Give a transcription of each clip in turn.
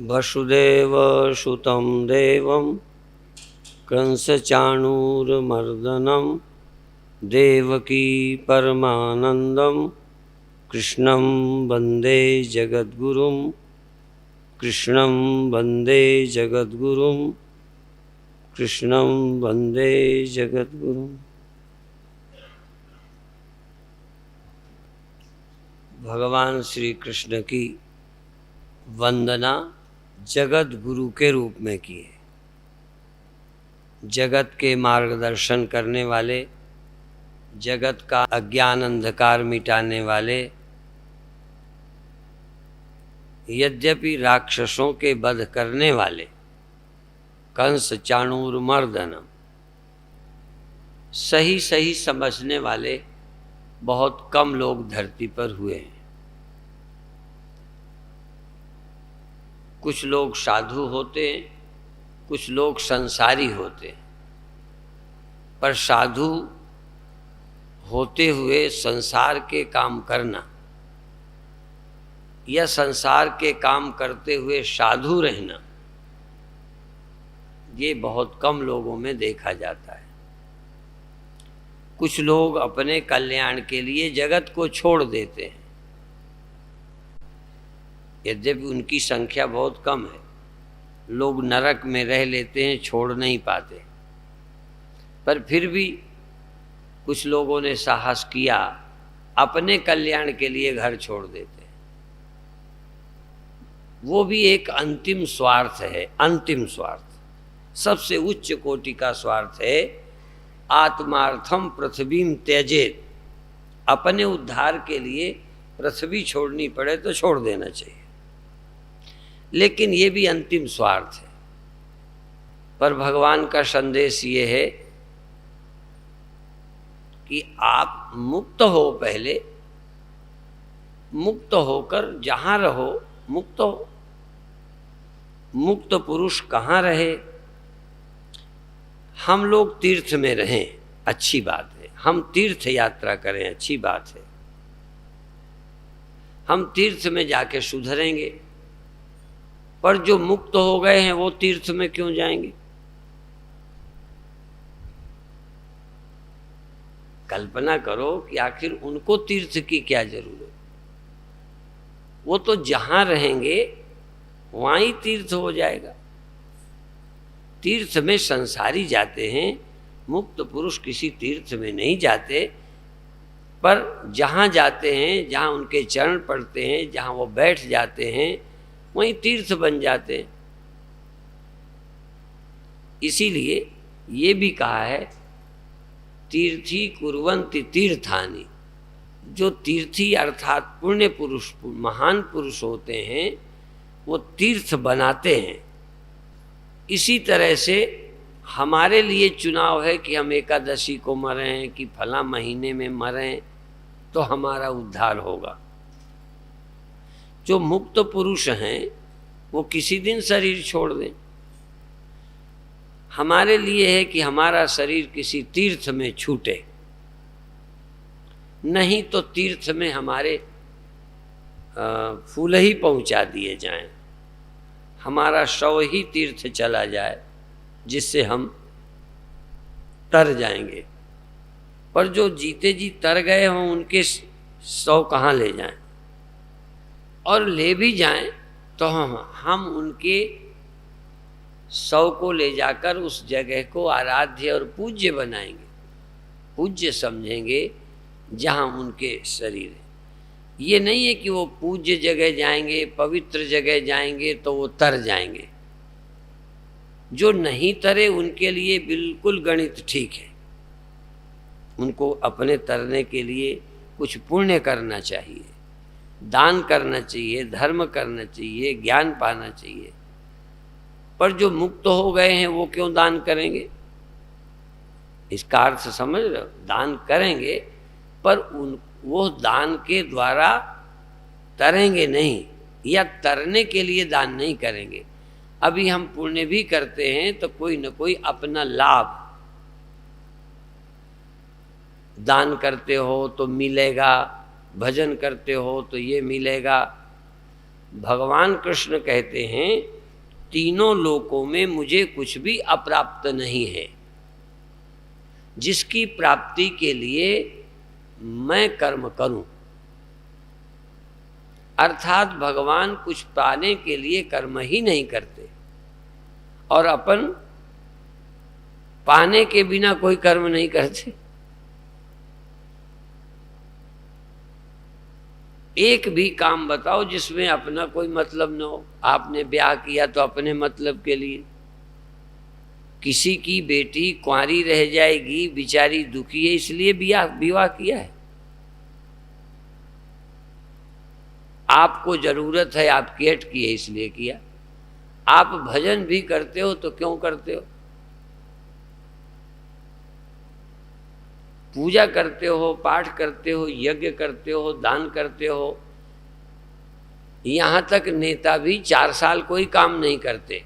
वसुदेव सुतं देवं कंसचाणूरमर्दनं देवकी परमानन्दं कृष्णं वन्दे जगद्गुरुं कृष्णं वन्दे जगद्गुरुं कृष्णं वन्दे जगद्गुरुं। भगवान श्री कृष्ण की वंदना जगत गुरु के रूप में किए। जगत के मार्गदर्शन करने वाले, जगत का अज्ञान अंधकार मिटाने वाले, यद्यपि राक्षसों के वध करने वाले कंस चाणूर मर्दनम, सही सही समझने वाले बहुत कम लोग धरती पर हुए हैं। कुछ लोग साधु होते हैं, कुछ लोग संसारी होते हैं, पर साधु होते हुए संसार के काम करना या संसार के काम करते हुए साधु रहना, ये बहुत कम लोगों में देखा जाता है। कुछ लोग अपने कल्याण के लिए जगत को छोड़ देते हैं, यद्यपि उनकी संख्या बहुत कम है। लोग नरक में रह लेते हैं, छोड़ नहीं पाते, पर फिर भी कुछ लोगों ने साहस किया, अपने कल्याण के लिए घर छोड़ देते हैं। वो भी एक अंतिम स्वार्थ है, अंतिम स्वार्थ, सबसे उच्च कोटि का स्वार्थ है। आत्मार्थम पृथ्वीम त्यजेत, अपने उद्धार के लिए पृथ्वी छोड़नी पड़े तो छोड़ देना चाहिए, लेकिन ये भी अंतिम स्वार्थ है। पर भगवान का संदेश ये है कि आप मुक्त हो, पहले मुक्त होकर जहाँ रहो मुक्त हो। मुक्त पुरुष कहाँ रहे? हम लोग तीर्थ में रहें, अच्छी बात है। हम तीर्थ यात्रा करें, अच्छी बात है। हम तीर्थ में जाके सुधरेंगे, पर जो मुक्त हो गए हैं वो तीर्थ में क्यों जाएंगे? कल्पना करो कि आखिर उनको तीर्थ की क्या जरूरत? वो तो जहां रहेंगे वहां ही तीर्थ हो जाएगा। तीर्थ में संसारी जाते हैं, मुक्त पुरुष किसी तीर्थ में नहीं जाते, पर जहां जाते हैं, जहां उनके चरण पड़ते हैं, जहां वो बैठ जाते हैं, वहीं तीर्थ बन जाते हैं। इसीलिए ये भी कहा है, तीर्थी कुर्वन्ति तीर्थानि। जो तीर्थी अर्थात पुण्य पुरुष, महान पुरुष होते हैं, वो तीर्थ बनाते हैं। इसी तरह से हमारे लिए चुनाव है कि हम एकादशी को मरें कि फला महीने में मरें तो हमारा उद्धार होगा। जो मुक्त पुरुष हैं वो किसी दिन शरीर छोड़ दें। हमारे लिए है कि हमारा शरीर किसी तीर्थ में छूटे, नहीं तो तीर्थ में हमारे फूल ही पहुंचा दिए जाएं, हमारा शव ही तीर्थ चला जाए, जिससे हम तर जाएंगे। पर जो जीते जी तर गए हों उनके शव कहाँ ले जाएं? और ले भी जाएं तो हम उनके शव को ले जाकर उस जगह को आराध्य और पूज्य बनाएंगे, पूज्य समझेंगे जहाँ उनके शरीर है। ये नहीं है कि वो पूज्य जगह जाएंगे, पवित्र जगह जाएंगे तो वो तर जाएंगे। जो नहीं तरे उनके लिए बिल्कुल गणित ठीक है। उनको अपने तरने के लिए कुछ पुण्य करना चाहिए, दान करना चाहिए, धर्म करना चाहिए, ज्ञान पाना चाहिए। पर जो मुक्त हो गए हैं वो क्यों दान करेंगे? इसका अर्थ समझ रहे हो? दान करेंगे पर वो दान के द्वारा तरेंगे नहीं, या तरने के लिए दान नहीं करेंगे। अभी हम पुण्य भी करते हैं तो कोई न कोई अपना लाभ, दान करते हो तो मिलेगा, भजन करते हो तो ये मिलेगा, भगवान कृष्ण कहते हैं तीनों लोकों में मुझे कुछ भी अप्राप्त नहीं है, जिसकी प्राप्ति के लिए मैं कर्म करूं। अर्थात भगवान कुछ पाने के लिए कर्म ही नहीं करते और अपन पाने के बिना कोई कर्म नहीं करते। एक भी काम बताओ जिसमें अपना कोई मतलब न हो। आपने ब्याह किया तो अपने मतलब के लिए, किसी की बेटी कुंवारी रह जाएगी, बेचारी दुखी है, इसलिए विवाह किया है। आपको जरूरत है, आप केट किए इसलिए किया। आप भजन भी करते हो तो क्यों करते हो? पूजा करते हो, पाठ करते हो, यज्ञ करते हो, दान करते हो। यहाँ तक नेता भी 4 साल कोई काम नहीं करते,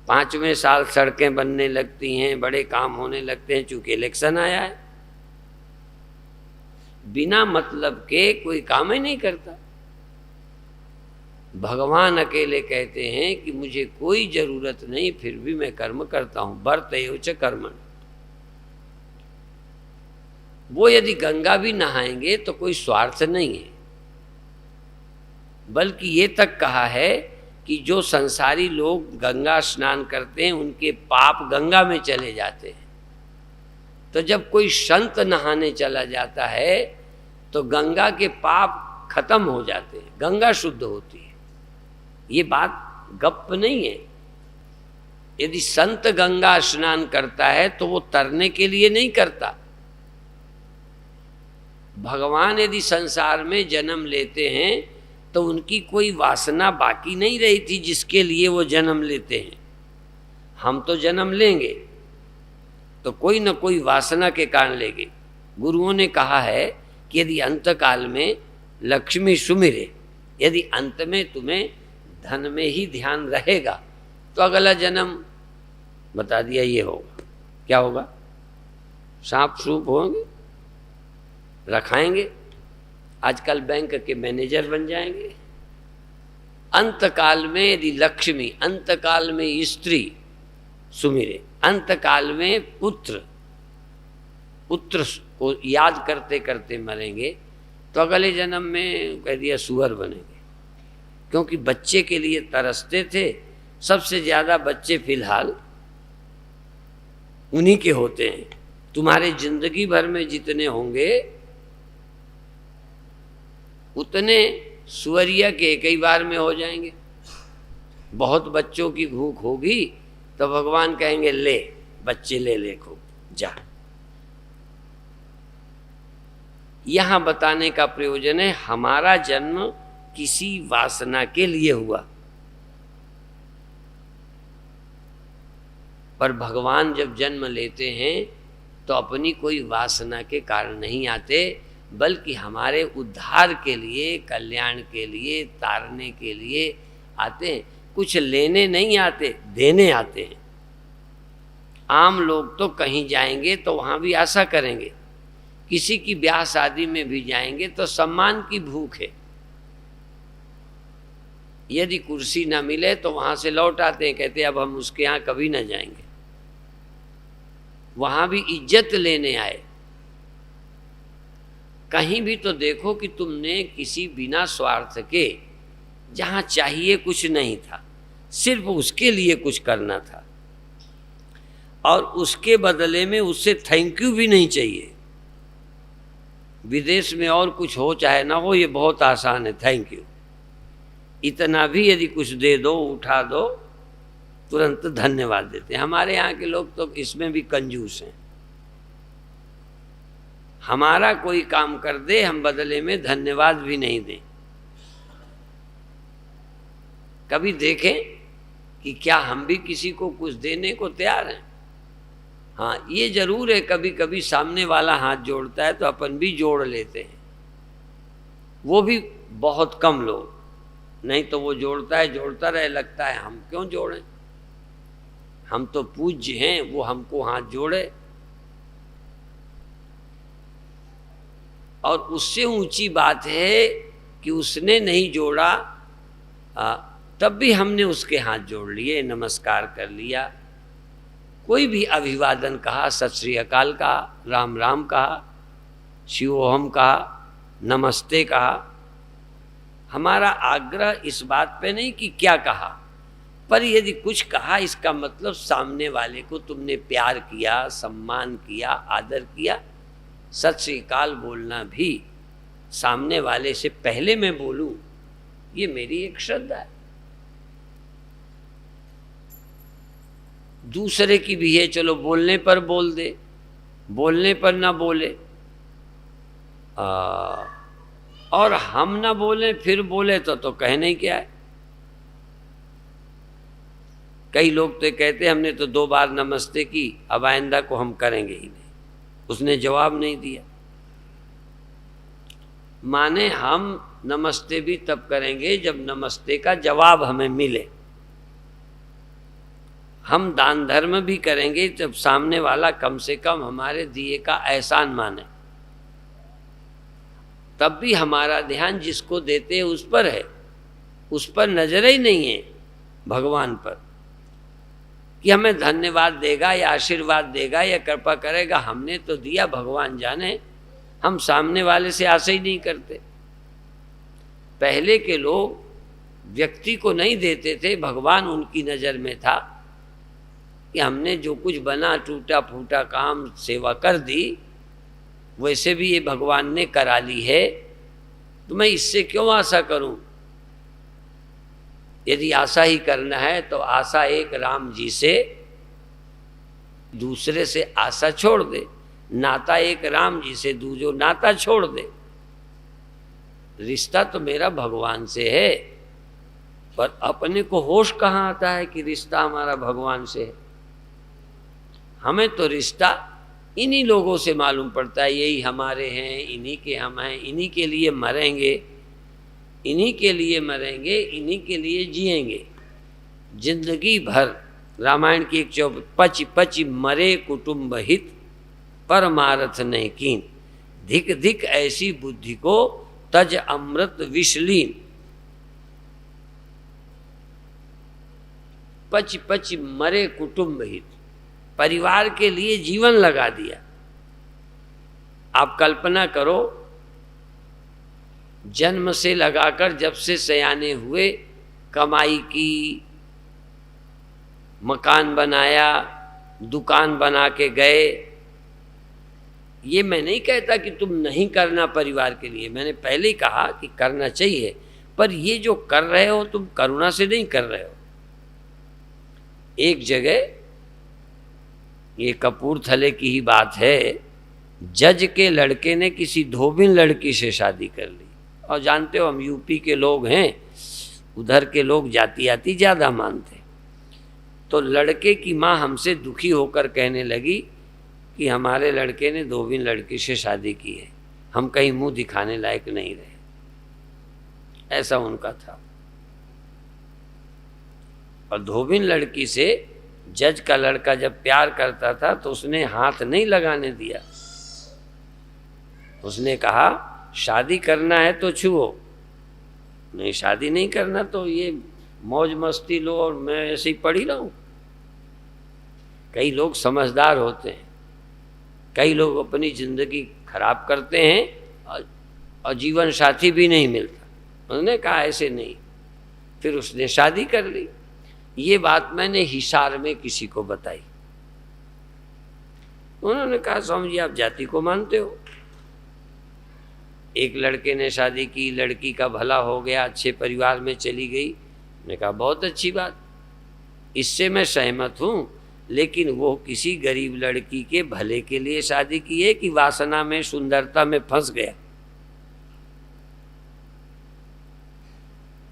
5वें साल सड़कें बनने लगती हैं, बड़े काम होने लगते हैं, चूंकि इलेक्शन आया है। बिना मतलब के कोई काम ही नहीं करता। भगवान अकेले कहते हैं कि मुझे कोई जरूरत नहीं, फिर भी मैं कर्म करता हूं। वर्तयो च कर्मण। वो यदि गंगा भी नहाएंगे तो कोई स्वार्थ नहीं है, बल्कि ये तक कहा है कि जो संसारी लोग गंगा स्नान करते हैं उनके पाप गंगा में चले जाते हैं। तो जब कोई संत नहाने चला जाता है तो गंगा के पाप खत्म हो जाते हैं, गंगा शुद्ध होती है। ये बात गप नहीं है। यदि संत गंगा स्नान करता है तो वो तरने के लिए नहीं करता। भगवान यदि संसार में जन्म लेते हैं तो उनकी कोई वासना बाकी नहीं रही थी जिसके लिए वो जन्म लेते हैं। हम तो जन्म लेंगे तो कोई न कोई वासना के कारण लेंगे। गुरुओं ने कहा है कि यदि अंत काल में लक्ष्मी सुमिरे, यदि अंत में तुम्हें धन में ही ध्यान रहेगा तो अगला जन्म बता दिया ये होगा। क्या होगा? सांप सूप होंगे, रखाएंगे, आजकल बैंक के मैनेजर बन जाएंगे। अंतकाल में यदि लक्ष्मी, अंतकाल में स्त्री सुमिरे, अंतकाल में पुत्र को याद करते करते मरेंगे तो अगले जन्म में कह दिया सुअर बनेंगे। क्योंकि बच्चे के लिए तरसते थे। सबसे ज़्यादा बच्चे फिलहाल उन्हीं के होते हैं। तुम्हारे जिंदगी भर में जितने होंगे उतने सुअरिया के एक ही बार में हो जाएंगे। बहुत बच्चों की भूख होगी तो भगवान कहेंगे ले बच्चे ले खूब जा। यहां बताने का प्रयोजन है हमारा जन्म किसी वासना के लिए हुआ, पर भगवान जब जन्म लेते हैं तो अपनी कोई वासना के कारण नहीं आते, बल्कि हमारे उद्धार के लिए, कल्याण के लिए, तारने के लिए आते हैं। कुछ लेने नहीं आते, देने आते हैं। आम लोग तो कहीं जाएंगे तो वहाँ भी आशा करेंगे, किसी की ब्याह शादी में भी जाएंगे तो सम्मान की भूख है। यदि कुर्सी ना मिले तो वहाँ से लौट आते हैं, कहते हैं अब हम उसके यहाँ कभी ना जाएंगे। वहाँ भी इज्जत लेने आए। कहीं भी तो देखो कि तुमने किसी बिना स्वार्थ के, जहाँ चाहिए कुछ नहीं था, सिर्फ उसके लिए कुछ करना था और उसके बदले में उससे थैंक यू भी नहीं चाहिए। विदेश में और कुछ हो चाहे ना हो, ये बहुत आसान है, थैंक यू। इतना भी यदि कुछ दे दो, उठा दो, तुरंत धन्यवाद देते हैं। हमारे यहाँ के लोग तो इसमें भी कंजूस हैं। हमारा कोई काम कर दे, हम बदले में धन्यवाद भी नहीं दें। कभी देखें कि क्या हम भी किसी को कुछ देने को तैयार हैं? हाँ, ये जरूर है कभी कभी सामने वाला हाथ जोड़ता है तो अपन भी जोड़ लेते हैं, वो भी बहुत कम लोग। नहीं तो वो जोड़ता रहे, लगता है हम क्यों जोड़ें, हम तो पूज्य हैं, वो हमको हाथ जोड़े। और उससे ऊंची बात है कि उसने नहीं जोड़ा, तब भी हमने उसके हाथ जोड़ लिए, नमस्कार कर लिया। कोई भी अभिवादन कहा, सत श्री अकाल कहा, राम राम कहा, शिवोहम कहा, नमस्ते कहा। हमारा आग्रह इस बात पे नहीं कि क्या कहा, पर यदि कुछ कहा इसका मतलब सामने वाले को तुमने प्यार किया, सम्मान किया, आदर किया। सत श्री अकाल बोलना भी सामने वाले से पहले मैं बोलूं, ये मेरी एक श्रद्धा है। दूसरे की भी है, चलो बोलने पर बोल दे, बोलने पर ना बोले, और हम ना बोले फिर बोले तो कहना ही क्या है। कई लोग तो कहते हमने तो 2 बार नमस्ते की, अब आइंदा को हम करेंगे ही नहीं। उसने जवाब नहीं दिया, माने हम नमस्ते भी तब करेंगे जब नमस्ते का जवाब हमें मिले। हम दान धर्म भी करेंगे जब सामने वाला कम से कम हमारे दिए का एहसान माने। तब भी हमारा ध्यान जिसको देते हैं उस पर है, उस पर नजर ही नहीं है भगवान पर कि हमें धन्यवाद देगा या आशीर्वाद देगा या कृपा करेगा। हमने तो दिया, भगवान जाने। हम सामने वाले से आशा ही नहीं करते। पहले के लोग व्यक्ति को नहीं देते थे, भगवान उनकी नज़र में था कि हमने जो कुछ बना टूटा फूटा काम सेवा कर दी, वैसे भी ये भगवान ने करा ली है, तो मैं इससे क्यों आशा करूं। यदि आशा ही करना है तो आशा एक राम जी से, दूसरे से आशा छोड़ दे। नाता एक राम जी से, दूजो नाता छोड़ दे। रिश्ता तो मेरा भगवान से है, पर अपने को होश कहाँ आता है कि रिश्ता हमारा भगवान से है। हमें तो रिश्ता इन्हीं लोगों से मालूम पड़ता है, यही हमारे हैं, इन्हीं के हम हैं, इन्हीं के लिए मरेंगे, इन्हीं के लिए मरेंगे, इन्हीं के लिए जिएंगे जिंदगी भर। रामायण की एक चौप, पच पच मरे कुटुंब हित, परमारथ नहीं कीन, धिक धिक ऐसी बुद्धि को तज अमृत विषलीन। पच पच मरे कुटुंब हित, परिवार के लिए जीवन लगा दिया। आप कल्पना करो, जन्म से लगाकर जब से सयाने हुए, कमाई की, मकान बनाया, दुकान बना के गए। ये मैं नहीं कहता कि तुम नहीं करना परिवार के लिए, मैंने पहले ही कहा कि करना चाहिए, पर ये जो कर रहे हो तुम करुणा से नहीं कर रहे हो। एक जगह, ये कपूरथले की ही बात है, जज के लड़के ने किसी धोबिन लड़की से शादी कर ली। और जानते हो हम यूपी के लोग हैं, उधर के लोग जाति ज़्यादा मानते। तो लड़के की माँ हमसे दुखी होकर कहने लगी कि हमारे लड़के ने धोबिन लड़की से शादी की है, हम कहीं मुंह दिखाने लायक नहीं रहे। ऐसा उनका था। और धोबिन लड़की से जज का लड़का जब प्यार करता था तो उसने हाथ नहीं लगाने दिया। उसने कहा शादी करना है तो छुओ, नहीं शादी नहीं करना तो ये मौज मस्ती लो और मैं ऐसे ही पड़ी रहूं। कई लोग समझदार होते हैं, कई लोग अपनी जिंदगी खराब करते हैं और जीवन साथी भी नहीं मिलता। उन्होंने कहा ऐसे नहीं, फिर उसने शादी कर ली। ये बात मैंने हिसार में किसी को बताई। उन्होंने कहा स्वामी जी आप जाति को मानते हो। एक लड़के ने शादी की, लड़की का भला हो गया, अच्छे परिवार में चली गई। मैंने कहा बहुत अच्छी बात, इससे मैं सहमत हूँ, लेकिन वो किसी गरीब लड़की के भले के लिए शादी की है कि वासना में, सुंदरता में फंस गया।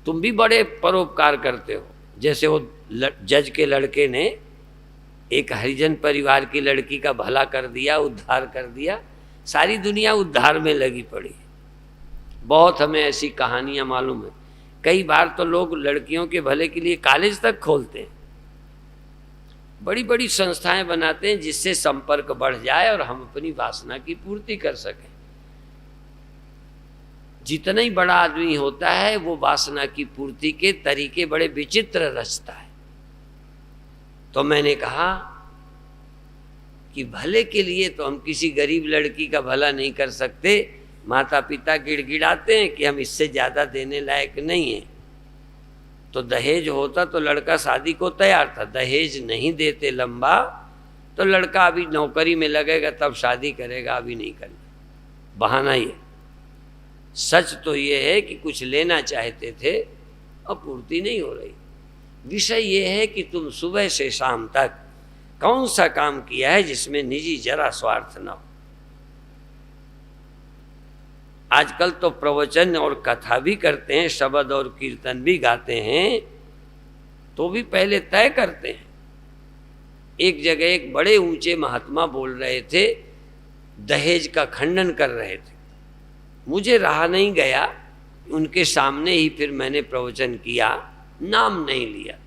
तुम भी बड़े परोपकार करते हो। जैसे वो जज के लड़के ने एक हरिजन परिवार की लड़की का भला कर दिया, उद्धार कर दिया, सारी दुनिया उद्धार में लगी पड़ी। बहुत हमें ऐसी कहानियां मालूम है। कई बार तो लोग लड़कियों के भले के लिए कॉलेज तक खोलते हैं, बड़ी बड़ी संस्थाएं बनाते हैं जिससे संपर्क बढ़ जाए और हम अपनी वासना की पूर्ति कर सकें। जितना ही बड़ा आदमी होता है वो वासना की पूर्ति के तरीके बड़े विचित्र रचता है। तो मैंने कहा कि भले के लिए तो हम किसी गरीब लड़की का भला नहीं कर सकते। माता पिता गिड़गिड़ाते हैं कि हम इससे ज़्यादा देने लायक नहीं हैं। तो दहेज होता तो लड़का शादी को तैयार था, दहेज नहीं देते लंबा तो लड़का अभी नौकरी में लगेगा तब शादी करेगा, अभी नहीं करना, बहाना ही है। सच तो ये है कि कुछ लेना चाहते थे और पूर्ति नहीं हो रही। विषय ये है कि तुम सुबह से शाम तक कौन सा काम किया है जिसमें निजी जरा स्वार्थ न हो। आजकल तो प्रवचन और कथा भी करते हैं, शब्द और कीर्तन भी गाते हैं, तो भी पहले तय करते हैं। एक जगह एक बड़े ऊंचे महात्मा बोल रहे थे, दहेज का खंडन कर रहे थे। मुझे रहा नहीं गया, उनके सामने ही फिर मैंने प्रवचन किया, नाम नहीं लिया।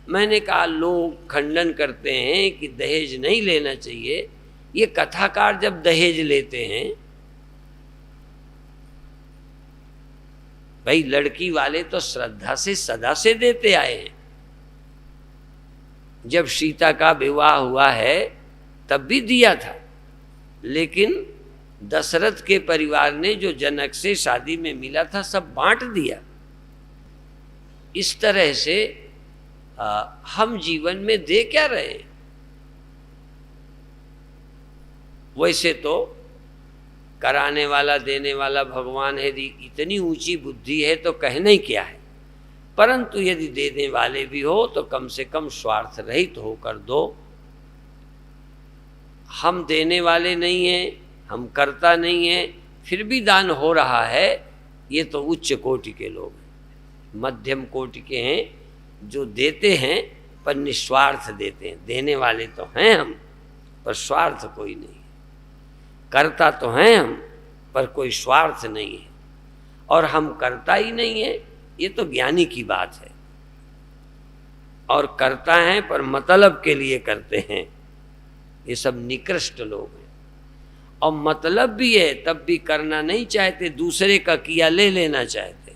मैंने कहा लोग खंडन करते हैं कि दहेज नहीं लेना चाहिए, ये कथाकार जब दहेज लेते हैं, भाई लड़की वाले तो श्रद्धा से सदा से देते आए हैं। जब सीता का विवाह हुआ है तब भी दिया था, लेकिन दशरथ के परिवार ने जो जनक से शादी में मिला था सब बांट दिया। इस तरह से हम जीवन में दे क्या रहे हैं? वैसे तो कराने वाला देने वाला भगवान है, इतनी ऊंची बुद्धि है तो कहना ही क्या है। परंतु यदि देने वाले भी हो तो कम से कम स्वार्थ रहित होकर दो। हम देने वाले नहीं हैं, हम करता नहीं हैं, फिर भी दान हो रहा है, ये तो उच्च कोटि के लोग हैं। मध्यम कोटि के हैं जो देते हैं पर निस्वार्थ देते हैं। देने वाले तो हैं हम, पर स्वार्थ कोई नहीं है। करता तो हैं हम, पर कोई स्वार्थ नहीं है। और हम करता ही नहीं है, ये तो ज्ञानी की बात है। और करता है पर मतलब के लिए करते हैं, ये सब निकृष्ट लोग हैं। और मतलब भी है तब भी करना नहीं चाहते, दूसरे का किया ले लेना चाहते।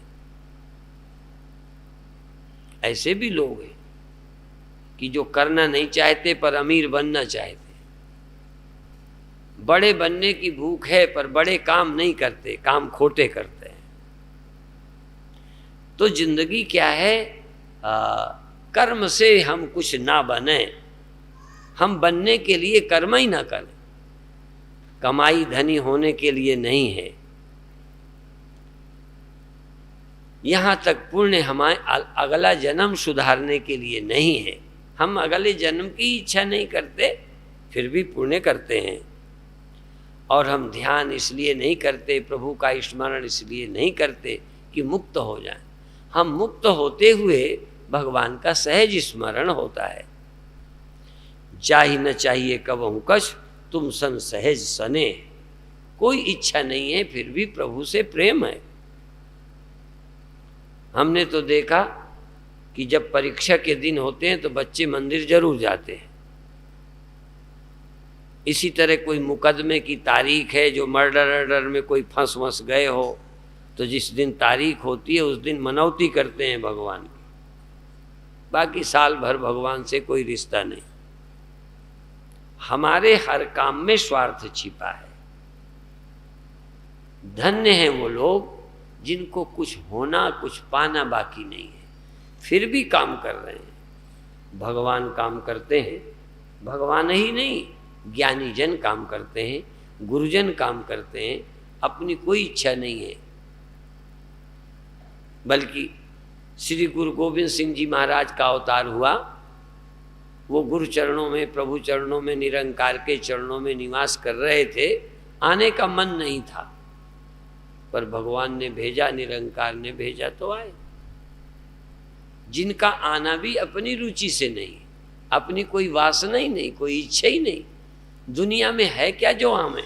ऐसे भी लोग हैं कि जो करना नहीं चाहते पर अमीर बनना चाहते। बड़े बनने की भूख है पर बड़े काम नहीं करते, काम खोटे करते हैं। तो जिंदगी क्या है? कर्म से हम कुछ ना बने, हम बनने के लिए कर्म ही ना करें। कमाई धनी होने के लिए नहीं है। यहाँ तक पुण्य हमारे अगला जन्म सुधारने के लिए नहीं है। हम अगले जन्म की इच्छा नहीं करते, फिर भी पुण्य करते हैं। और हम ध्यान इसलिए नहीं करते, प्रभु का स्मरण इसलिए नहीं करते कि मुक्त हो जाएं। हम मुक्त होते हुए भगवान का सहज स्मरण होता है। चाही न चाहिए कबहु कछ, तुम सन सहज सने। कोई इच्छा नहीं है, फिर भी प्रभु से प्रेम है। हमने तो देखा कि जब परीक्षा के दिन होते हैं तो बच्चे मंदिर जरूर जाते हैं। इसी तरह कोई मुकदमे की तारीख है, जो मर्डर में कोई फंस गए हो, तो जिस दिन तारीख होती है उस दिन मनौती करते हैं भगवान की। बाकी साल भर भगवान से कोई रिश्ता नहीं। हमारे हर काम में स्वार्थ छिपा है। धन्य हैं वो लोग जिनको कुछ होना कुछ पाना बाकी नहीं है, फिर भी काम कर रहे हैं। भगवान काम करते हैं, भगवान ही नहीं, ज्ञानी जन काम करते हैं, गुरुजन काम करते हैं। अपनी कोई इच्छा नहीं है, बल्कि श्री गुरु गोविंद सिंह जी महाराज का अवतार हुआ। वो गुरु चरणों में, प्रभु चरणों में, निरंकार के चरणों में निवास कर रहे थे। आने का मन नहीं था, पर भगवान ने भेजा, निरंकार ने भेजा तो आए। जिनका आना भी अपनी रुचि से नहीं, अपनी कोई वासना ही नहीं, कोई इच्छा ही नहीं। दुनिया में है क्या जो आवे?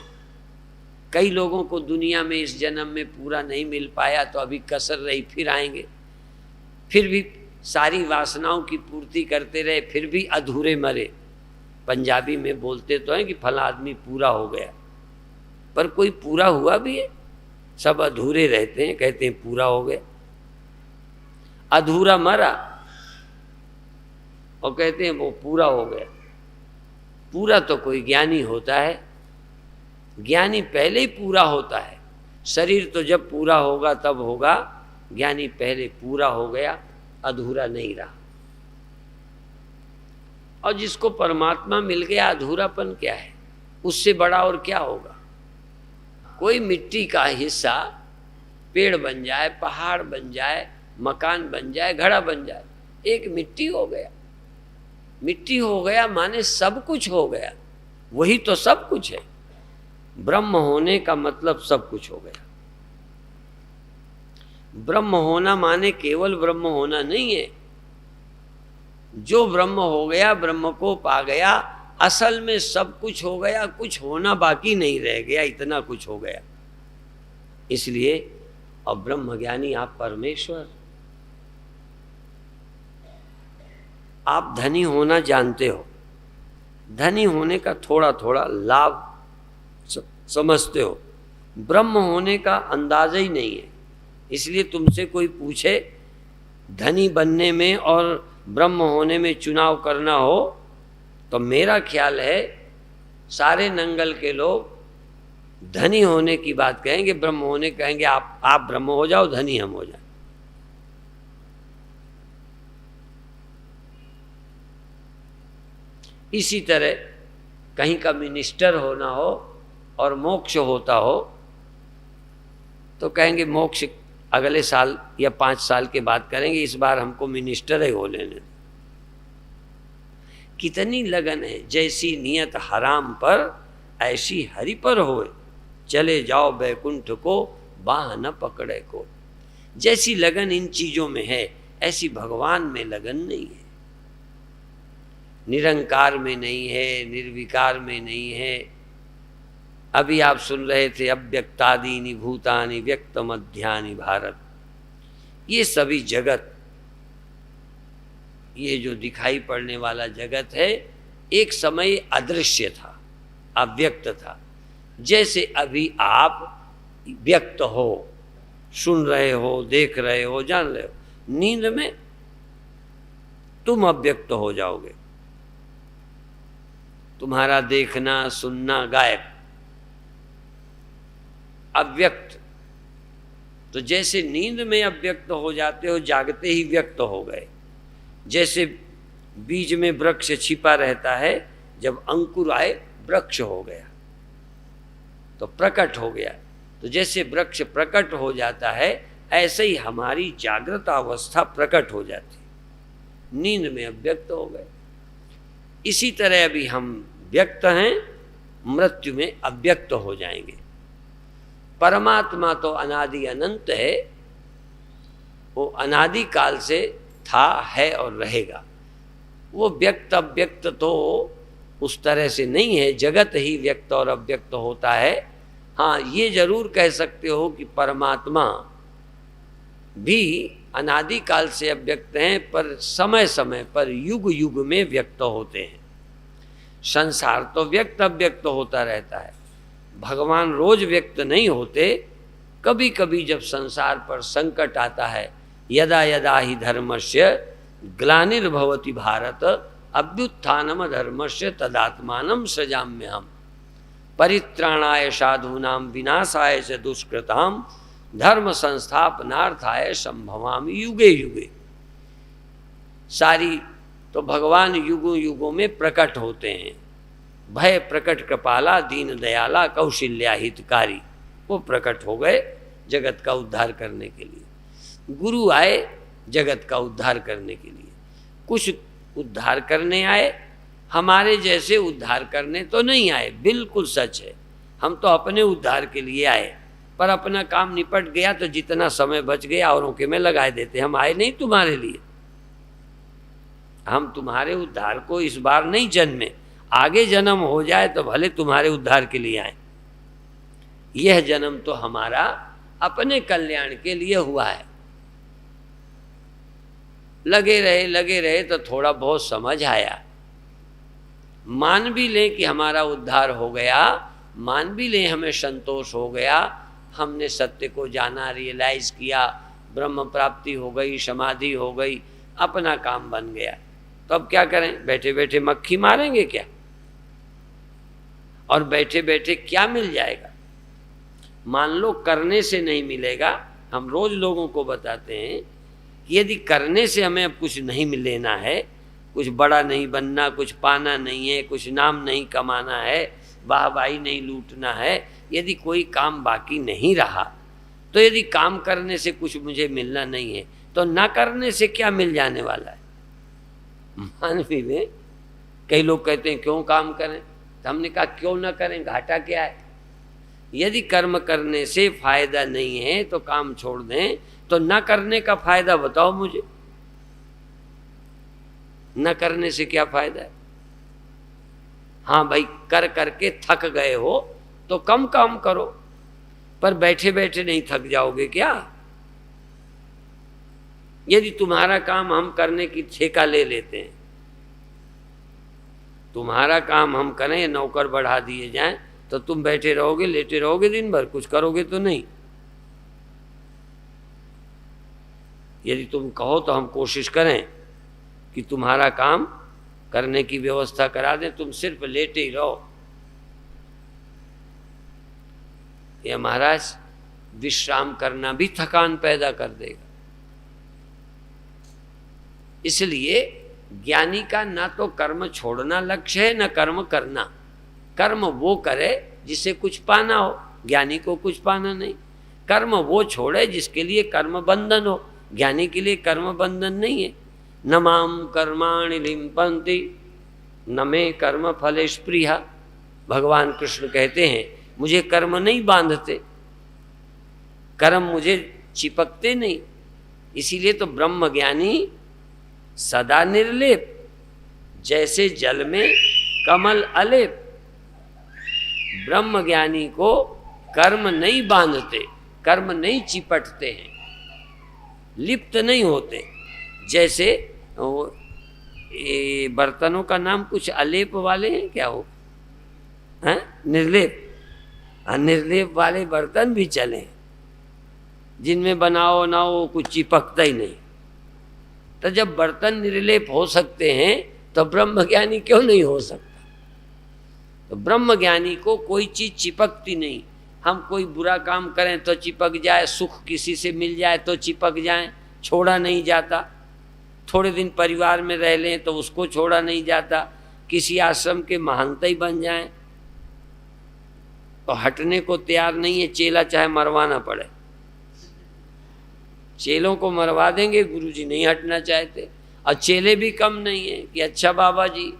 कई लोगों को दुनिया में इस जन्म में पूरा नहीं मिल पाया तो अभी कसर रही, फिर आएंगे। फिर भी सारी वासनाओं की पूर्ति करते रहे, फिर भी अधूरे मरे। पंजाबी में बोलते तो हैं कि फला आदमी पूरा हो गया, पर कोई पूरा हुआ भी है? सब अधूरे रहते हैं, कहते हैं पूरा हो गया। अधूरा मरा और कहते हैं वो पूरा हो गया। पूरा तो कोई ज्ञानी होता है, ज्ञानी पहले ही पूरा होता है। शरीर तो जब पूरा होगा तब होगा, ज्ञानी पहले पूरा हो गया, अधूरा नहीं रहा। और जिसको परमात्मा मिल गया, अधूरापन क्या है, उससे बड़ा और क्या होगा। कोई मिट्टी का हिस्सा पेड़ बन जाए, पहाड़ बन जाए, मकान बन जाए, घड़ा बन जाए, एक मिट्टी हो गया। मिट्टी हो गया माने सब कुछ हो गया, वही तो सब कुछ है। ब्रह्म होने का मतलब सब कुछ हो गया। ब्रह्म होना माने केवल ब्रह्म होना नहीं है। जो ब्रह्म हो गया, ब्रह्म को पा गया, असल में सब कुछ हो गया, कुछ होना बाकी नहीं रह गया, इतना कुछ हो गया। इसलिए अब ब्रह्म ज्ञानी आप परमेश्वर। आप धनी होना जानते हो, धनी होने का थोड़ा थोड़ा लाभ समझते हो, ब्रह्म होने का अंदाजा ही नहीं है। इसलिए तुमसे कोई पूछे धनी बनने में और ब्रह्म होने में चुनाव करना हो, तो मेरा ख्याल है सारे नंगल के लोग धनी होने की बात कहेंगे, ब्रह्म होने कहेंगे आप ब्रह्म हो जाओ, धनी हम हो जाए। इसी तरह कहीं का मिनिस्टर होना हो और मोक्ष होता हो तो कहेंगे मोक्ष अगले साल या 5 साल के बाद करेंगे, इस बार हमको मिनिस्टर ही हो लेने। कितनी लगन है, जैसी नियत हराम पर ऐसी हरि पर होए, चले जाओ बैकुंठ को बाह न पकड़े को। जैसी लगन इन चीजों में है, ऐसी भगवान में लगन नहीं है। निरंकार में नहीं है, निर्विकार में नहीं है। अभी आप सुन रहे थे अव्यक्तादीनि भूतानि व्यक्त मध्यानि भारत। ये सभी जगत, ये जो दिखाई पड़ने वाला जगत है, एक समय अदृश्य था, अव्यक्त था। जैसे अभी आप व्यक्त हो, सुन रहे हो, देख रहे हो, जान रहे हो, नींद में तुम अव्यक्त हो जाओगे, तुम्हारा देखना सुनना गायब, अव्यक्त। तो जैसे नींद में अव्यक्त हो जाते हो, जागते ही व्यक्त हो गए। जैसे बीज में वृक्ष छिपा रहता है, जब अंकुर आए वृक्ष हो गया, तो प्रकट हो गया। तो जैसे वृक्ष प्रकट हो जाता है, ऐसे ही हमारी जागृत अवस्था प्रकट हो जाती, नींद में अव्यक्त हो गए। इसी तरह अभी हम व्यक्त हैं, मृत्यु में अव्यक्त हो जाएंगे। परमात्मा तो अनादि अनंत है, वो अनादि काल से था, है और रहेगा। वो व्यक्त अव्यक्त तो उस तरह से नहीं है, जगत ही व्यक्त और अव्यक्त होता है। हाँ, ये जरूर कह सकते हो कि परमात्मा भी अनादि काल से अव्यक्त हैं, पर समय समय पर युग युग में व्यक्त होते हैं। संसार तो व्यक्त अव्यक्त होता रहता है, भगवान रोज व्यक्त नहीं होते। कभी कभी जब संसार पर संकट आता है, यदा यदा ही धर्मस्य ग्लानिर्भवति भारत अभ्युत्थानम धर्मस्य तदात्मानं सृजाम्यहम् परित्राणाय साधूनां विनाशाय च दुष्कृतां धर्म संस्थापनार्थाय संभवामि युगे युगे। सारी तो भगवान युगों युगों में प्रकट होते हैं। भय प्रकट कृपाला दीन दयाला कौशल्या हितकारी, वो प्रकट हो गए जगत का उद्धार करने के लिए। गुरु आए जगत का उद्धार करने के लिए, कुछ उद्धार करने आए, हमारे जैसे उद्धार करने तो नहीं आए। बिल्कुल सच है, हम तो अपने उद्धार के लिए आए, पर अपना काम निपट गया तो जितना समय बच गया औरों के में लगाए देते। हम आए नहीं तुम्हारे लिए, हम तुम्हारे उद्धार को इस बार नहीं जन्मे, आगे जन्म हो जाए तो भले तुम्हारे उद्धार के लिए आए। यह जन्म तो हमारा अपने कल्याण के लिए हुआ है। लगे रहे तो थोड़ा बहुत समझ आया, मान भी लें कि हमारा उद्धार हो गया, मान भी लें हमें संतोष हो गया, हमने सत्य को जाना, रियलाइज किया, ब्रह्म प्राप्ति हो गई, समाधि हो गई, अपना काम बन गया। तो अब क्या करें? बैठे बैठे मक्खी मारेंगे क्या? और बैठे बैठे क्या मिल जाएगा? मान लो करने से नहीं मिलेगा। हम रोज लोगों को बताते हैं कि यदि करने से हमें अब कुछ नहीं लेना है, कुछ बड़ा नहीं बनना, कुछ पाना नहीं है, कुछ नाम नहीं कमाना है, वाहवाही नहीं लूटना है, यदि कोई काम बाकी नहीं रहा, तो यदि काम करने से कुछ मुझे मिलना नहीं है, तो ना करने से क्या मिल जाने वाला है? मानवी में कई लोग कहते हैं क्यों काम करें, तो हमने कहा क्यों ना करें, घाटा क्या है? यदि कर्म करने से फायदा नहीं है तो काम छोड़ दें, तो न करने का फायदा बताओ मुझे। न करने से क्या फायदा है? हाँ भाई, कर करके थक गए हो तो कम काम करो, पर बैठे बैठे नहीं थक जाओगे क्या? यदि तुम्हारा काम हम करने की ठेका ले लेते हैं, तुम्हारा काम हम करें, नौकर बढ़ा दिए जाएं, तो तुम बैठे रहोगे, लेटे रहोगे दिन भर, कुछ करोगे तो नहीं। यदि तुम कहो तो हम कोशिश करें कि तुम्हारा काम करने की व्यवस्था करा दें, तुम सिर्फ लेटे ही रहो। ये महाराज विश्राम करना भी थकान पैदा कर देगा। इसलिए ज्ञानी का ना तो कर्म छोड़ना लक्ष्य है, ना कर्म करना। कर्म वो करे जिसे कुछ पाना हो, ज्ञानी को कुछ पाना नहीं। कर्म वो छोड़े जिसके लिए कर्म बंधन हो, ज्ञानी के लिए कर्म बंधन नहीं है। न माम कर्माणि लिम्पन्ति न मे कर्म फले स्पृहा। भगवान कृष्ण कहते हैं मुझे कर्म नहीं बांधते, कर्म मुझे चिपकते नहीं। इसीलिए तो ब्रह्म ज्ञानी सदा निर्लेप, जैसे जल में कमल अलेप। ब्रह्म ज्ञानी को कर्म नहीं बांधते, कर्म नहीं चिपटते हैं, लिप्त नहीं होते। जैसे बर्तनों का नाम कुछ अलेप वाले हैं क्या? हो हैं निर्लेप। निर्लेप वाले बर्तन भी चले, जिनमें बनाओ ना हो कुछ चिपकता ही नहीं। तो जब बर्तन निर्लेप हो सकते हैं तो ब्रह्म ज्ञानी क्यों नहीं हो सकता? तो ब्रह्म ज्ञानी को कोई चीज चिपकती नहीं। हम कोई बुरा काम करें तो चिपक जाए, सुख किसी से मिल जाए तो चिपक जाए, छोड़ा नहीं जाता। थोड़े दिन परिवार में रह लें तो उसको छोड़ा नहीं जाता। किसी आश्रम के महंत ही बन जाएं तो हटने को तैयार नहीं है, चेला चाहे मरवाना पड़े। चेलों को मरवा देंगे, गुरुजी नहीं हटना चाहते। और चेले भी कम नहीं है कि अच्छा बाबा जी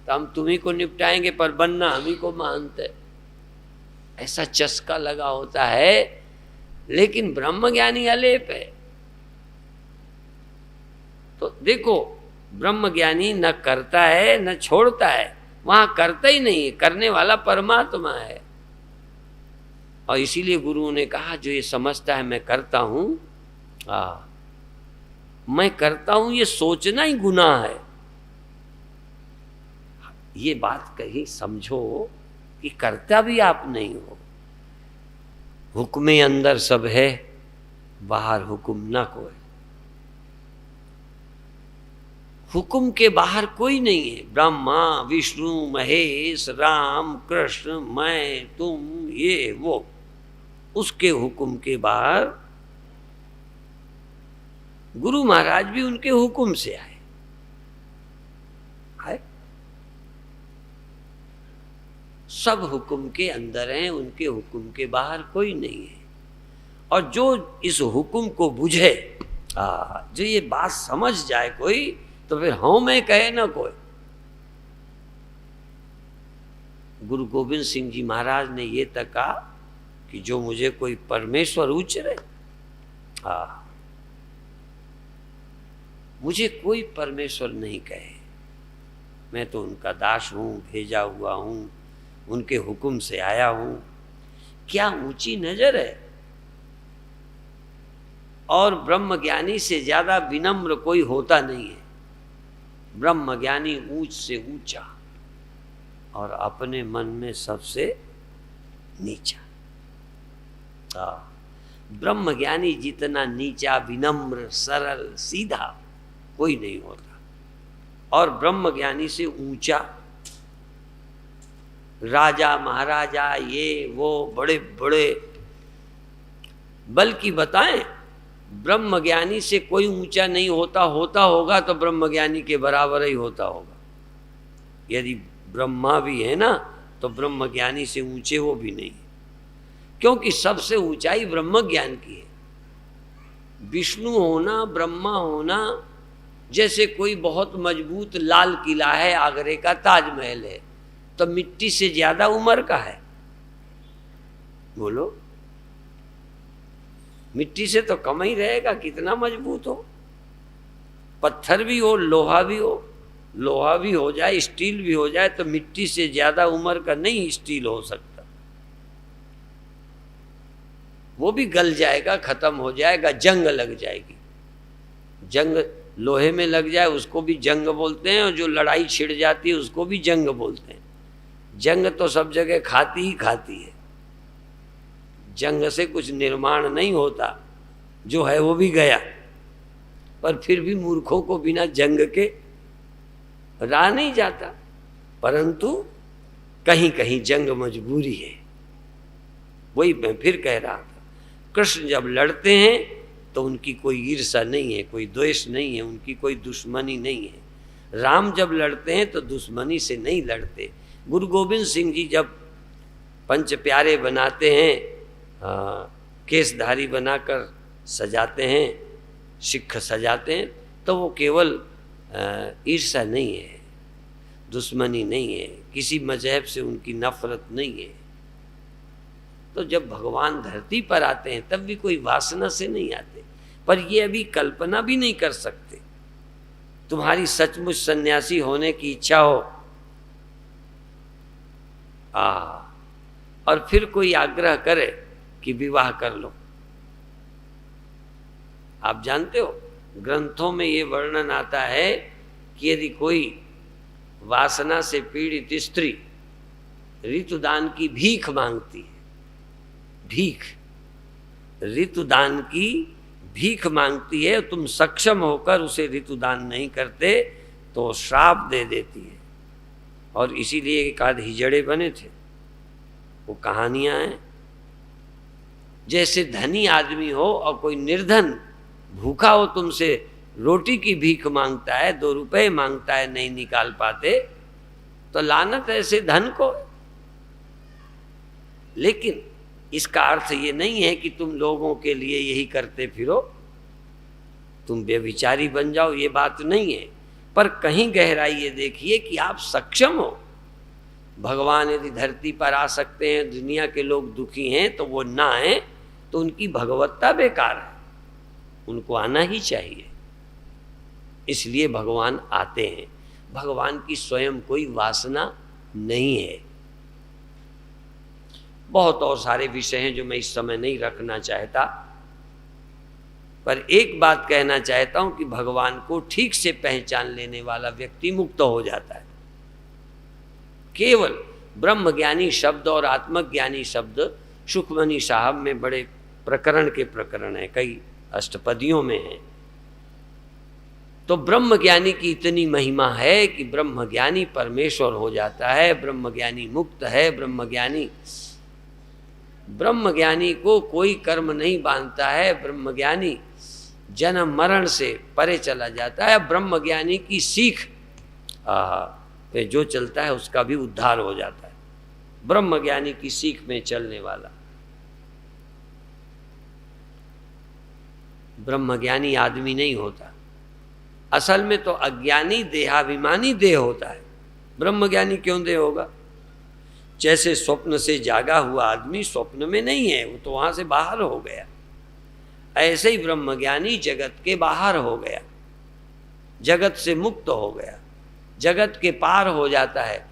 तो हम तुम्ही को निपटाएंगे, पर बनना हम ही को मानते। ऐसा चस्का लगा होता है। लेकिन ब्रह्म ज्ञानी अलेप है। तो देखो, ब्रह्म ज्ञानी न करता है न छोड़ता है, वहां करता ही नहीं है, करने वाला परमात्मा है। और इसीलिए गुरुओं ने कहा जो ये समझता है मैं करता हूं, मैं करता हूं, ये सोचना ही गुनाह है। ये बात कहीं समझो कि करता भी आप नहीं हो। हुक्मे अंदर सब है, बाहर हुक्म ना कोई। हुक्म के बाहर कोई नहीं है। ब्रह्मा विष्णु महेश राम कृष्ण मैं तुम ये वो, उसके हुक्म के बाहर। गुरु महाराज भी उनके हुक्म से आए। सब हुक्म के अंदर हैं, उनके हुक्म के बाहर कोई नहीं है। और जो इस हुक्म को बुझे, जो ये बात समझ जाए कोई, तो फिर हाँ मैं कहे ना कोई। गुरु गोविंद सिंह जी महाराज ने ये तक कहा कि जो मुझे कोई परमेश्वर उचरे, मुझे कोई परमेश्वर नहीं कहे, मैं तो उनका दास हूं, भेजा हुआ हूं, उनके हुक्म से आया हूं। क्या ऊंची नजर है। और ब्रह्म ज्ञानी से ज्यादा विनम्र कोई होता नहीं है। ब्रह्म ज्ञानी ऊंच से ऊंचा और अपने मन में सबसे नीचा। ब्रह्मज्ञानी जितना नीचा, विनम्र, सरल, सीधा कोई नहीं होता, और ब्रह्मज्ञानी से ऊंचा राजा महाराजा ये वो बड़े बड़े, बल्कि बताएं ब्रह्मज्ञानी से कोई ऊंचा नहीं होता, होता होगा तो ब्रह्मज्ञानी के बराबर ही होता होगा। यदि ब्रह्मा भी है ना तो ब्रह्मज्ञानी से ऊंचे वो भी नहीं, क्योंकि सबसे ऊंचाई ब्रह्म ज्ञान की है। विष्णु होना, ब्रह्मा होना, जैसे कोई बहुत मजबूत लाल किला है, आगरे का ताजमहल है, तो मिट्टी से ज्यादा उम्र का है, बोलो मिट्टी से तो कम ही रहेगा, कितना मजबूत हो। पत्थर भी हो, लोहा भी हो, लोहा भी हो जाए, स्टील भी हो जाए, तो मिट्टी से ज्यादा उम्र का नहीं स्टील हो सकता, वो भी गल जाएगा, खत्म हो जाएगा, जंग लग जाएगी। जंग लोहे में लग जाए उसको भी जंग बोलते हैं, और जो लड़ाई छिड़ जाती है उसको भी जंग बोलते हैं। जंग तो सब जगह खाती ही खाती है, जंग से कुछ निर्माण नहीं होता, जो है वो भी गया। पर फिर भी मूर्खों को बिना जंग के रहा नहीं जाता, परंतु कहीं कहीं जंग मजबूरी है। वही मैं फिर कह रहा था, कृष्ण जब लड़ते हैं तो उनकी कोई ईर्ष्या नहीं है, कोई द्वेष नहीं है, उनकी कोई दुश्मनी नहीं है। राम जब लड़ते हैं तो दुश्मनी से नहीं लड़ते। गुरु गोविंद सिंह जी जब पंच प्यारे बनाते हैं, केसधारी बनाकर सजाते हैं, सिख सजाते हैं, तो वो केवल ईर्ष्या नहीं है, दुश्मनी नहीं है, किसी मजहब से उनकी नफरत नहीं है। तो जब भगवान धरती पर आते हैं तब भी कोई वासना से नहीं आते, पर ये अभी कल्पना भी नहीं कर सकते। तुम्हारी सचमुच सन्यासी होने की इच्छा हो और फिर कोई आग्रह करे कि विवाह कर लो, आप जानते हो ग्रंथों में ये वर्णन आता है कि यदि कोई वासना से पीड़ित स्त्री ऋतुदान की भीख मांगती है, भीख, ऋतुदान की भीख मांगती है, तुम सक्षम होकर उसे ऋतुदान नहीं करते तो श्राप दे देती है। और इसीलिए एक आध हिजड़े बने थे, वो कहानियां हैं। जैसे धनी आदमी हो और कोई निर्धन भूखा हो तुमसे रोटी की भीख मांगता है, 2 रुपए मांगता है, नहीं निकाल पाते, तो लानत ऐसे धन को। लेकिन इसका अर्थ ये नहीं है कि तुम लोगों के लिए यही करते फिरो, तुम व्यभिचारी बन जाओ, ये बात नहीं है। पर कहीं गहराई ये देखिए कि आप सक्षम हो। भगवान यदि धरती पर आ सकते हैं, दुनिया के लोग दुखी हैं तो वो ना आए तो उनकी भगवत्ता बेकार है, उनको आना ही चाहिए। इसलिए भगवान आते हैं। भगवान की स्वयं कोई वासना नहीं है। बहुत और सारे विषय हैं जो मैं इस समय नहीं रखना चाहता, पर एक बात कहना चाहता हूं कि भगवान को ठीक से पहचान लेने वाला व्यक्ति मुक्त हो जाता है। केवल ब्रह्मज्ञानी शब्द और आत्मज्ञानी शब्द सुखमनी साहब में बड़े प्रकरण के प्रकरण है, कई अष्टपदियों में है। तो ब्रह्मज्ञानी की इतनी महिमा है कि ब्रह्मज्ञानी परमेश्वर हो जाता है, ब्रह्मज्ञानी मुक्त है। ब्रह्मज्ञानी को कोई कर्म नहीं बांधता है, ब्रह्मज्ञानी जन्म मरण से परे चला जाता है। ब्रह्मज्ञानी की सीख पे जो चलता है उसका भी उद्धार हो जाता है। ब्रह्मज्ञानी की सीख में चलने वाला ब्रह्मज्ञानी आदमी नहीं होता। असल में तो अज्ञानी देहाभिमानी देह होता है। ब्रह्मज्ञानी क्यों देह होगा? जैसे स्वप्न से जागा हुआ आदमी स्वप्न में नहीं है, वो तो वहां से बाहर हो गया, ऐसे ही ब्रह्मज्ञानी जगत के बाहर हो गया, जगत से मुक्त हो गया, जगत के पार हो जाता है,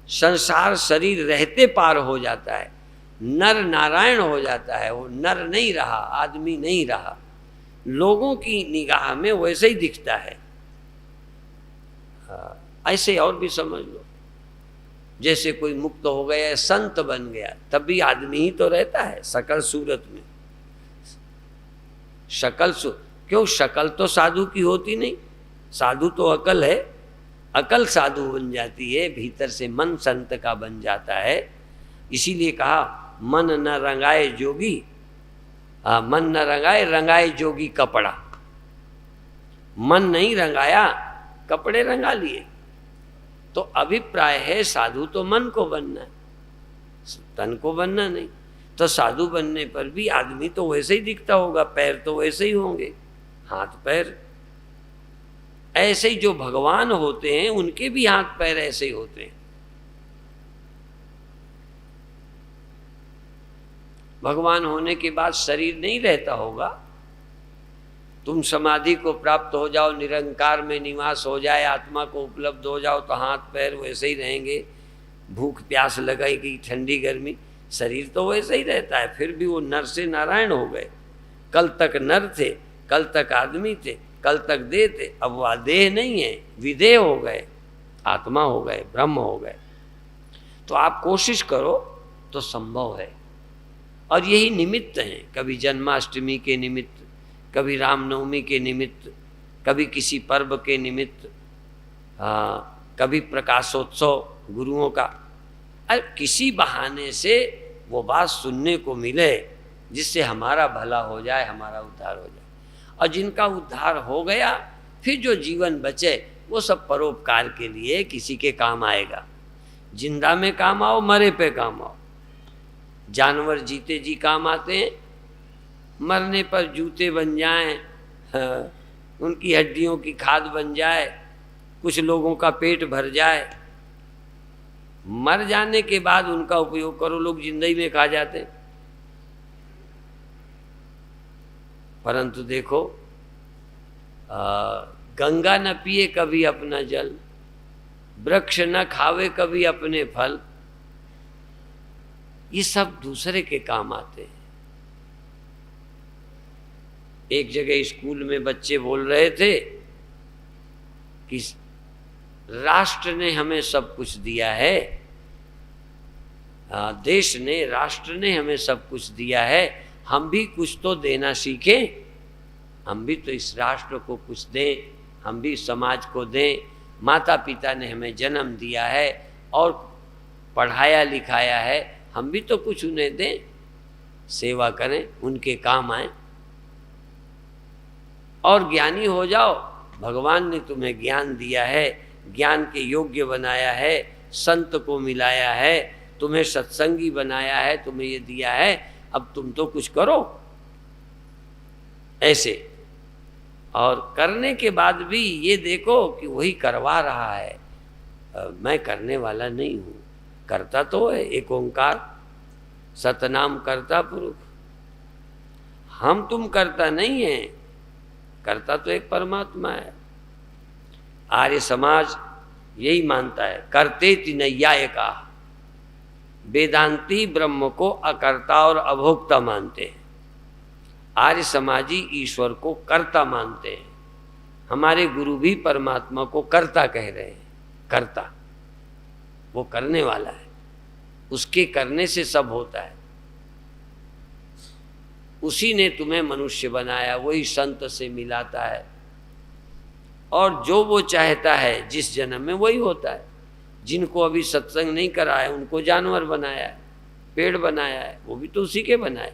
संसार शरीर रहते पार हो जाता है, नर नारायण हो जाता है। वो नर नहीं रहा, आदमी नहीं रहा, लोगों की निगाह में वैसे ही दिखता है। ऐसे और भी समझ लो, जैसे कोई मुक्त हो गया, संत बन गया, तब भी आदमी ही तो रहता है सकल सूरत में। शकल क्यों, शकल तो साधु की होती नहीं, साधु तो अकल है, अकल साधु बन जाती है, भीतर से मन संत का बन जाता है। इसीलिए कहा मन न रंगाए जोगी, मन न रंगाए रंगाए जोगी कपड़ा। मन नहीं रंगाया, कपड़े रंगा लिए। तो अभिप्राय है साधु तो मन को बनना है, तन को बनना नहीं। तो साधु बनने पर भी आदमी तो वैसे ही दिखता होगा, पैर तो वैसे ही होंगे, हाथ पैर ऐसे ही। जो भगवान होते हैं उनके भी हाथ पैर ऐसे ही होते हैं। भगवान होने के बाद शरीर नहीं रहता होगा। तुम समाधि को प्राप्त हो जाओ, निरंकार में निवास हो जाए, आत्मा को उपलब्ध हो जाओ, तो हाथ पैर वैसे ही रहेंगे। भूख प्यास लगेगी, ठंडी गर्मी, शरीर तो वैसे ही रहता है। फिर भी वो नर से नारायण हो गए। कल तक नर थे, कल तक आदमी थे, कल तक देह थे, अब वह देह नहीं है, विदेह हो गए, आत्मा हो गए, ब्रह्म हो गए। तो आप कोशिश करो तो संभव है। और यही निमित्त हैं, कभी जन्माष्टमी के निमित्त, कभी रामनवमी के निमित्त, कभी किसी पर्व के निमित्त, कभी प्रकाशोत्सव गुरुओं का। अरे किसी बहाने से वो बात सुनने को मिले जिससे हमारा भला हो जाए, हमारा उद्धार हो जाए। और जिनका उद्धार हो गया, फिर जो जीवन बचे वो सब परोपकार के लिए किसी के काम आएगा। जिंदा में काम आओ, मरे पे काम आओ। जानवर जीते जी काम आते हैं, मरने पर जूते बन जाएं, उनकी हड्डियों की खाद बन जाए, कुछ लोगों का पेट भर जाए, मर जाने के बाद उनका उपयोग करो। लोग जिंदगी में खा जाते हैं। परंतु देखो, गंगा न पिए कभी अपना जल, वृक्ष न खावे कभी अपने फल, ये सब दूसरे के काम आते हैं। एक जगह स्कूल में बच्चे बोल रहे थे कि राष्ट्र ने हमें सब कुछ दिया है, देश ने, राष्ट्र ने हमें सब कुछ दिया है, हम भी कुछ तो देना सीखें, हम भी तो इस राष्ट्र को कुछ दें, हम भी समाज को दें। माता पिता ने हमें जन्म दिया है और पढ़ाया लिखाया है, हम भी तो कुछ उन्हें दें, सेवा करें, उनके काम आए और ज्ञानी हो जाओ। भगवान ने तुम्हें ज्ञान दिया है, ज्ञान के योग्य बनाया है, संत को मिलाया है, तुम्हें सत्संगी बनाया है, तुम्हें ये दिया है, अब तुम तो कुछ करो ऐसे। और करने के बाद भी ये देखो कि वही करवा रहा है, मैं करने वाला नहीं हूँ। करता तो है एक ओंकार, सतनाम करता पुरुष, हम तुम करता नहीं है, करता तो एक परमात्मा है। आर्य समाज यही मानता है, करते नैयायिका, वेदांती ब्रह्म को अकर्ता और अभोक्ता मानते हैं, आर्य समाजी ईश्वर को कर्ता मानते हैं। हमारे गुरु भी परमात्मा को कर्ता कह रहे हैं। कर्ता वो करने वाला है, उसके करने से सब होता है। उसी ने तुम्हें मनुष्य बनाया, वही संत से मिलाता है, और जो वो चाहता है जिस जन्म में वही होता है। जिनको अभी सत्संग नहीं करा है उनको जानवर बनाया है, पेड़ बनाया है, वो भी तो उसी के बनाए।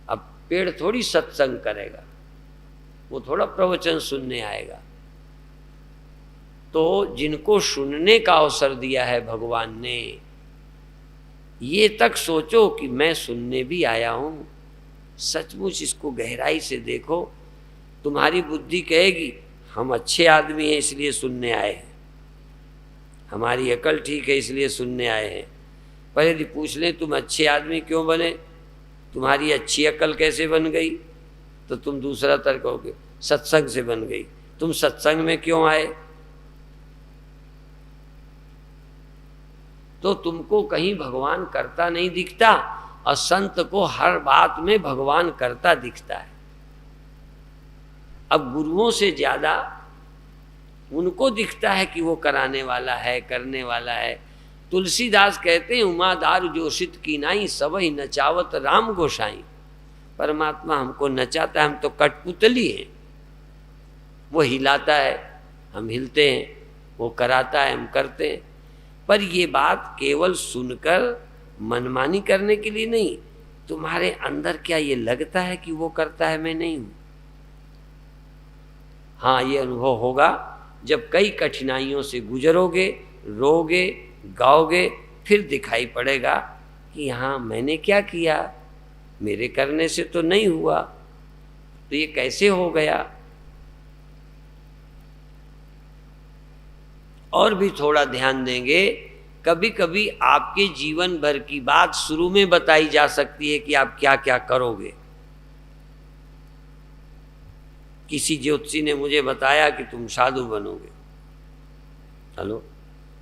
अब पेड़ थोड़ी सत्संग करेगा, वो थोड़ा प्रवचन सुनने आएगा। तो जिनको सुनने का अवसर दिया है भगवान ने, ये तक सोचो कि मैं सुनने भी आया हूँ। सचमुच इसको गहराई से देखो। तुम्हारी बुद्धि कहेगी हम अच्छे आदमी हैं इसलिए सुनने आए हैं, हमारी अकल ठीक है इसलिए सुनने आए हैं। पर यदि पूछ लें तुम अच्छे आदमी क्यों बने, तुम्हारी अच्छी अकल कैसे बन गई, तो तुम दूसरा तर्क कहोगे सत्संग से बन गई। तुम सत्संग में क्यों आए, तो तुमको कहीं भगवान करता नहीं दिखता, और संत को हर बात में भगवान करता दिखता है। अब गुरुओं से ज्यादा उनको दिखता है कि वो कराने वाला है, करने वाला है। तुलसीदास कहते हैं उमा दार जोशित की नाई, सबही नचावत राम गोसाई। परमात्मा हमको नचाता है, हम तो कठपुतली हैं। वो हिलाता है, हम हिलते हैं, वो कराता है, हम करते हैं। पर ये बात केवल सुनकर मनमानी करने के लिए नहीं, तुम्हारे अंदर क्या ये लगता है कि वो करता है, मैं नहीं हूं? हाँ, ये अनुभव होगा जब कई कठिनाइयों से गुजरोगे, रोगे, गाओगे, फिर दिखाई पड़ेगा कि हाँ मैंने क्या किया, मेरे करने से तो नहीं हुआ, तो ये कैसे हो गया। और भी थोड़ा ध्यान देंगे, कभी कभी आपके जीवन भर की बात शुरू में बताई जा सकती है कि आप क्या क्या करोगे। किसी ज्योतिषी ने मुझे बताया कि तुम साधु बनोगे। चलो,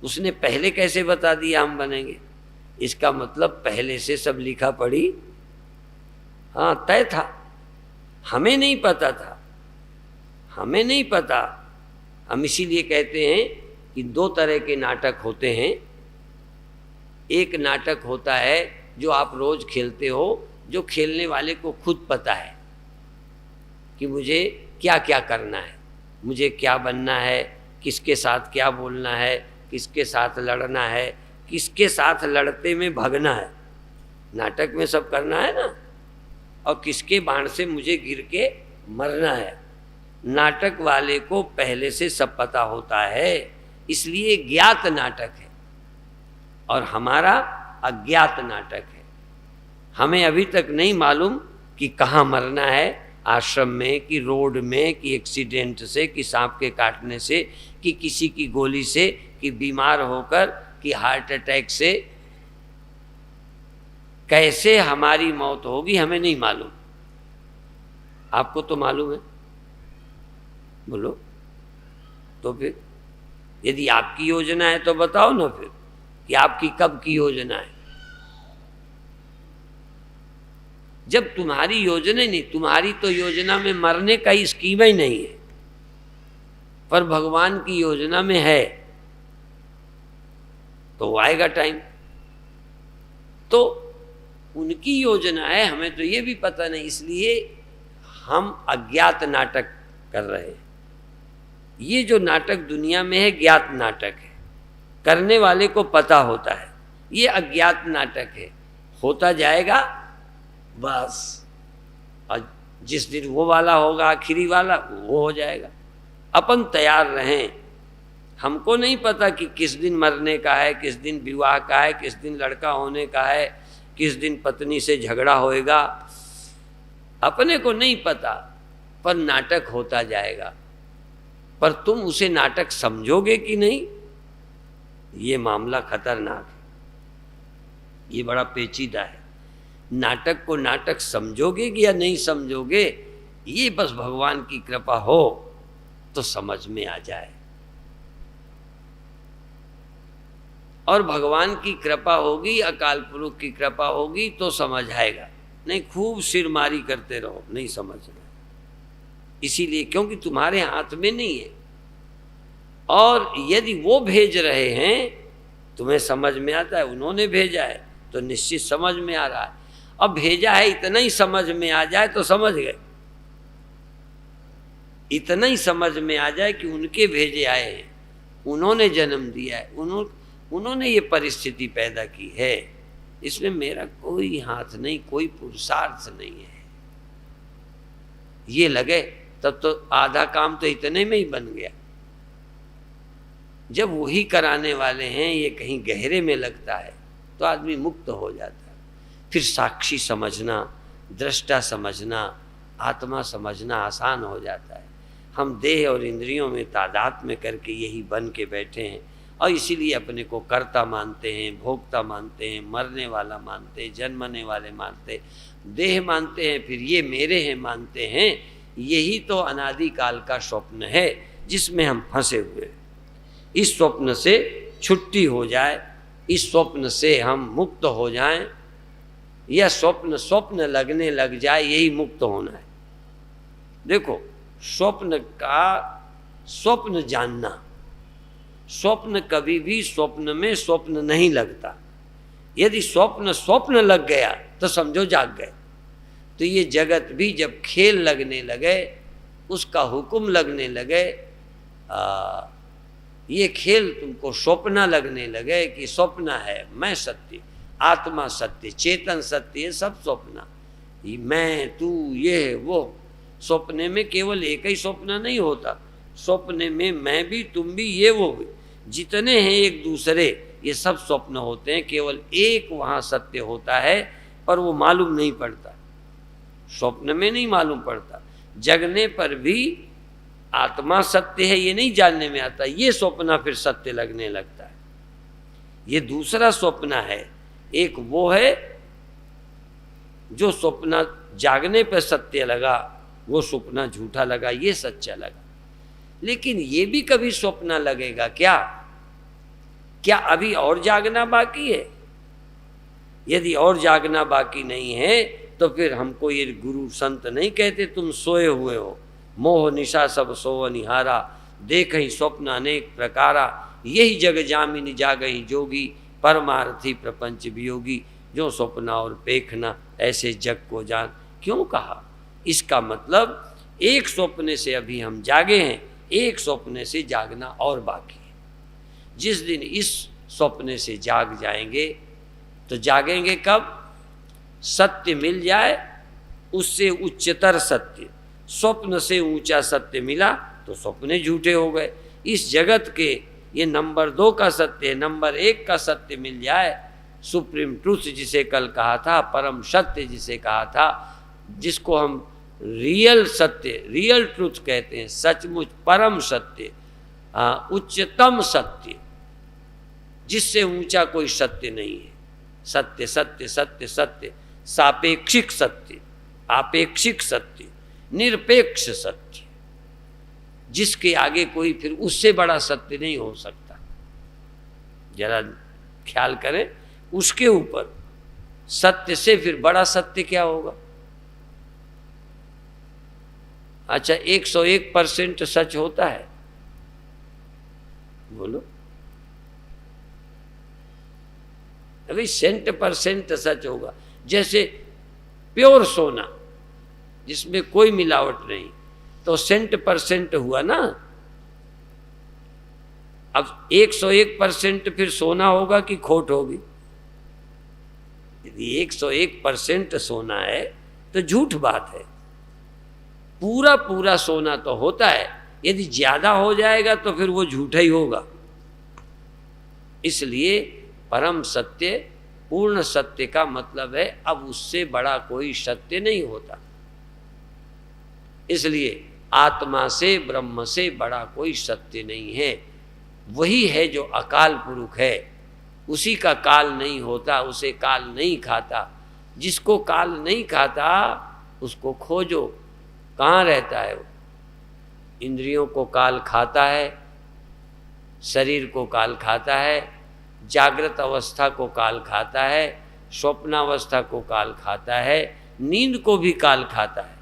उसने पहले कैसे बता दिया हम बनेंगे? इसका मतलब पहले से सब लिखा पढ़ी हाँ तय था, हमें नहीं पता था, हमें नहीं पता। हम इसीलिए कहते हैं कि दो तरह के नाटक होते हैं। एक नाटक होता है जो आप रोज खेलते हो, जो खेलने वाले को खुद पता है कि मुझे क्या क्या करना है, मुझे क्या बनना है, किसके साथ क्या बोलना है, किसके साथ लड़ना है, किसके साथ लड़ते में भगना है, नाटक में सब करना है ना, और किसके बाण से मुझे गिर के मरना है। नाटक वाले को पहले से सब पता होता है, इसलिए ज्ञात नाटक है और हमारा अज्ञात नाटक है। हमें अभी तक नहीं मालूम कि कहाँ मरना है, आश्रम में कि रोड में कि एक्सीडेंट से कि सांप के काटने से कि किसी की गोली से कि बीमार होकर कि हार्ट अटैक से। कैसे हमारी मौत होगी हमें नहीं मालूम, आपको तो मालूम है, बोलो। तो फिर यदि आपकी योजना है तो बताओ ना फिर कि आपकी कब की योजना है। जब तुम्हारी योजना ही नहीं, तुम्हारी तो योजना में मरने का स्कीम ही नहीं है, पर भगवान की योजना में है, तो आएगा टाइम। तो उनकी योजना है, हमें तो ये भी पता नहीं, इसलिए हम अज्ञात नाटक कर रहे हैं। ये जो नाटक दुनिया में है ज्ञात नाटक है, करने वाले को पता होता है। ये अज्ञात नाटक है, होता जाएगा बस, और जिस दिन वो वाला होगा आखिरी वाला, वो हो जाएगा। अपन तैयार रहें। हमको नहीं पता कि किस दिन मरने का है, किस दिन विवाह का है, किस दिन लड़का होने का है, किस दिन पत्नी से झगड़ा होएगा, अपने को नहीं पता, पर नाटक होता जाएगा। पर तुम उसे नाटक समझोगे कि नहीं, ये मामला खतरनाक है, ये बड़ा पेचीदा है। नाटक को नाटक समझोगे कि या नहीं समझोगे, ये बस भगवान की कृपा हो तो समझ में आ जाए। और भगवान की कृपा होगी, अकाल पुरुष की कृपा होगी तो समझ आएगा, नहीं खूब सिरमारी करते रहो, नहीं समझना। इसीलिए क्योंकि तुम्हारे हाथ में नहीं है, और यदि वो भेज रहे हैं तुम्हें समझ में आता है, उन्होंने भेजा है तो निश्चित समझ में आ रहा है। अब भेजा है इतना ही समझ में आ जाए तो समझ गए, इतना ही समझ में आ जाए कि उनके भेजे आए हैं, उन्होंने जन्म दिया है, उन्होंने ये परिस्थिति पैदा की है, इसमें मेरा कोई हाथ नहीं, कोई पुरुषार्थ नहीं है। ये लगे तब तो आधा काम तो इतने में ही बन गया। जब वही कराने वाले हैं, ये कहीं गहरे में लगता है तो आदमी मुक्त हो जाता है। फिर साक्षी समझना, दृष्टा समझना, आत्मा समझना आसान हो जाता है। हम देह और इंद्रियों में तादाद में करके यही बन के बैठे हैं, और इसीलिए अपने को कर्ता मानते हैं, भोक्ता मानते हैं, मरने वाला मानते हैं, जन्मने वाले मानते हैं, देह मानते हैं, फिर ये मेरे हैं मानते हैं। यही तो अनादि काल का स्वप्न है जिसमें हम फंसे हुए हैं। इस स्वप्न से छुट्टी हो जाए, इस स्वप्न से हम मुक्त हो जाएं, यह स्वप्न लगने लग जाए, यही मुक्त होना है। देखो, स्वप्न जानना, स्वप्न कभी भी स्वप्न में स्वप्न नहीं लगता। यदि स्वप्न लग गया तो समझो जाग गए। तो ये जगत भी जब खेल लगने लगे, उसका हुक्म लगने लगे, ये खेल तुमको स्वप्न लगने लगे कि स्वप्न है, मैं सत्य, आत्मा सत्य, चेतन सत्य, ये सब स्वप्न, मैं तू ये वो। स्वप्ने में केवल एक ही स्वप्न नहीं होता, स्वप्ने में मैं भी, तुम भी, ये वो भी, जितने हैं एक दूसरे, ये सब स्वप्न होते हैं। केवल एक वहाँ सत्य होता है, पर वो मालूम नहीं पड़ता, स्वप्न में नहीं मालूम पड़ता। जगने पर भी आत्मा सत्य है ये नहीं जानने में आता, ये स्वप्न फिर सत्य लगने लगता है। ये दूसरा स्वप्न है। एक वो है जो स्वप्न जागने पर सत्य लगा, वो स्वप्न झूठा लगा, ये सच्चा लगा। लेकिन ये भी कभी स्वप्न लगेगा क्या? क्या अभी और जागना बाकी है? यदि और जागना बाकी नहीं है तो फिर हमको ये गुरु संत नहीं कहते तुम सोए हुए हो, मोह निशा सब सोव निहारा, देख ही स्वप्न अनेक प्रकारा, यही जग जामिनी जागही जोगी, परमार्थी प्रपंच वियोगी, जो स्वप्ना और पेखना ऐसे जग को जान। क्यों कहा? इसका मतलब एक स्वप्ने से अभी हम जागे हैं, एक स्वप्ने से जागना और बाकी है। जिस दिन इस स्वप्ने से जाग जाएंगे तो जागेंगे कब? सत्य मिल जाए, उससे उच्चतर सत्य, स्वप्न से ऊंचा सत्य मिला तो स्वप्ने झूठे हो गए। इस जगत के ये नंबर 2 का सत्य, नंबर 1 का सत्य मिल जाए, सुप्रीम ट्रूथ जिसे कल कहा था, परम सत्य जिसे कहा था, जिसको हम रियल सत्य, रियल ट्रूथ कहते हैं, सचमुच परम सत्य, उच्चतम सत्य, जिससे ऊंचा कोई सत्य नहीं है। सत्य सत्य सत्य सत्य, सापेक्षिक सत्य, आपेक्षिक सत्य, निरपेक्ष सत्य, जिसके आगे कोई फिर उससे बड़ा सत्य नहीं हो सकता। जरा ख्याल करें, उसके ऊपर सत्य से फिर बड़ा सत्य क्या होगा? अच्छा, 101% सच होता है? बोलो। अभी 100% सच होगा। जैसे प्योर सोना जिसमें कोई मिलावट नहीं, तो 100% हुआ ना। अब 101% फिर सोना होगा कि खोट होगी? यदि 101% सोना है तो झूठ बात है। पूरा पूरा सोना तो होता है, यदि ज्यादा हो जाएगा तो फिर वो झूठा ही होगा। इसलिए परम सत्य, पूर्ण सत्य का मतलब है अब उससे बड़ा कोई सत्य नहीं होता। इसलिए आत्मा से, ब्रह्म से बड़ा कोई सत्य नहीं है। वही है जो अकाल पुरुष है, उसी का काल नहीं होता, उसे काल नहीं खाता। जिसको काल नहीं खाता उसको खोजो, कहाँ रहता है वो? इंद्रियों को काल खाता है, शरीर को काल खाता है, जागृत अवस्था को काल खाता है, स्वप्नावस्था को काल खाता है, नींद को भी काल खाता है।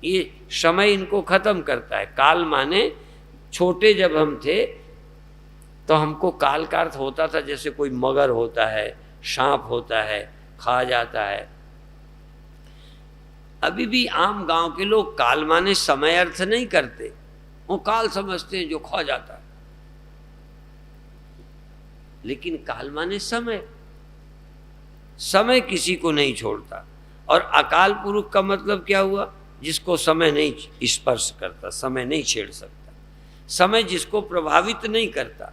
ये समय इनको खत्म करता है। काल माने छोटे जब हम थे तो हमको काल का अर्थ होता था जैसे कोई मगर होता है, सांप होता है, खा जाता है। अभी भी आम गांव के लोग काल माने समय अर्थ नहीं करते, वो काल समझते हैं जो खा जाता है। लेकिन काल माने समय, समय किसी को नहीं छोड़ता। और अकाल पुरुष का मतलब क्या हुआ? जिसको समय नहीं स्पर्श करता, समय नहीं छेड़ सकता, समय जिसको प्रभावित नहीं करता।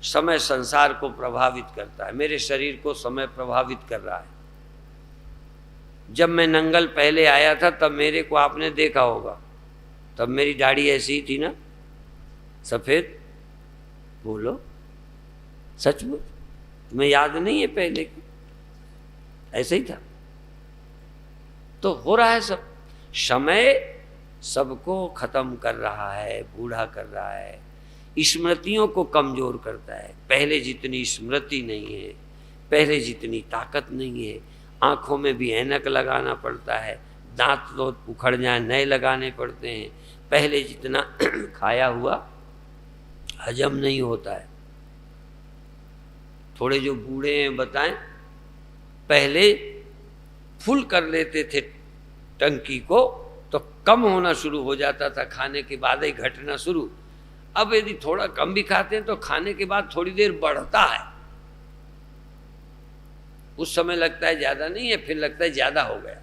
समय संसार को प्रभावित करता है, मेरे शरीर को समय प्रभावित कर रहा है। जब मैं नंगल पहले आया था तब मेरे को आपने देखा होगा, तब मेरी दाढ़ी ऐसी ही थी ना, सफेद। बोलो सचमुच, तुम्हें याद नहीं है पहले की? ऐसे ही था। तो हो रहा है सब, समय सबको खत्म कर रहा है, बूढ़ा कर रहा है, स्मृतियों को कमजोर करता है। पहले जितनी स्मृति नहीं है, पहले जितनी ताकत नहीं है। आंखों में भी ऐनक लगाना पड़ता है, दांत तो उखड़ जाए नए लगाने पड़ते हैं। पहले जितना खाया हुआ हजम नहीं होता है। थोड़े जो बूढ़े हैं बताएं, पहले फुल कर लेते थे टंकी को तो कम होना शुरू हो जाता था, खाने के बाद ही घटना शुरू। अब यदि थोड़ा कम भी खाते हैं तो खाने के बाद थोड़ी देर बढ़ता है, उस समय लगता है ज्यादा नहीं है, फिर लगता है ज्यादा हो गया,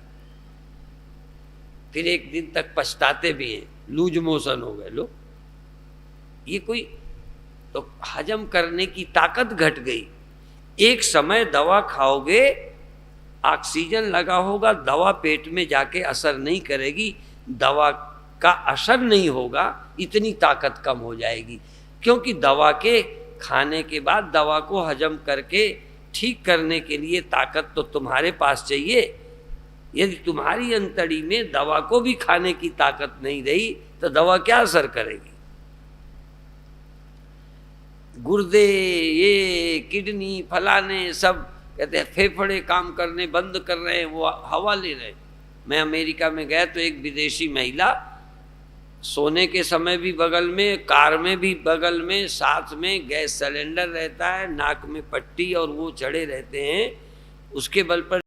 फिर एक दिन तक पछताते भी हैं, लूज मोशन हो गए लो। ये कोई तो हजम करने की ताकत घट गई। एक समय दवा खाओगे, ऑक्सीजन लगा होगा, दवा पेट में जाके असर नहीं करेगी, दवा का असर नहीं होगा, इतनी ताकत कम हो जाएगी। क्योंकि दवा के खाने के बाद दवा को हजम करके ठीक करने के लिए ताकत तो तुम्हारे पास चाहिए। यदि तुम्हारी अंतड़ी में दवा को भी खाने की ताकत नहीं रही तो दवा क्या असर करेगी। गुर्दे, ये किडनी, फलाने सब कहते हैं फेफड़े काम करने बंद कर रहे हैं, वो हवा ले रहे हैं। मैं अमेरिका में गया तो एक विदेशी महिला सोने के समय भी बगल में, कार में भी बगल में, साथ में गैस सिलेंडर रहता है, नाक में पट्टी और वो चढ़े रहते हैं, उसके बल पर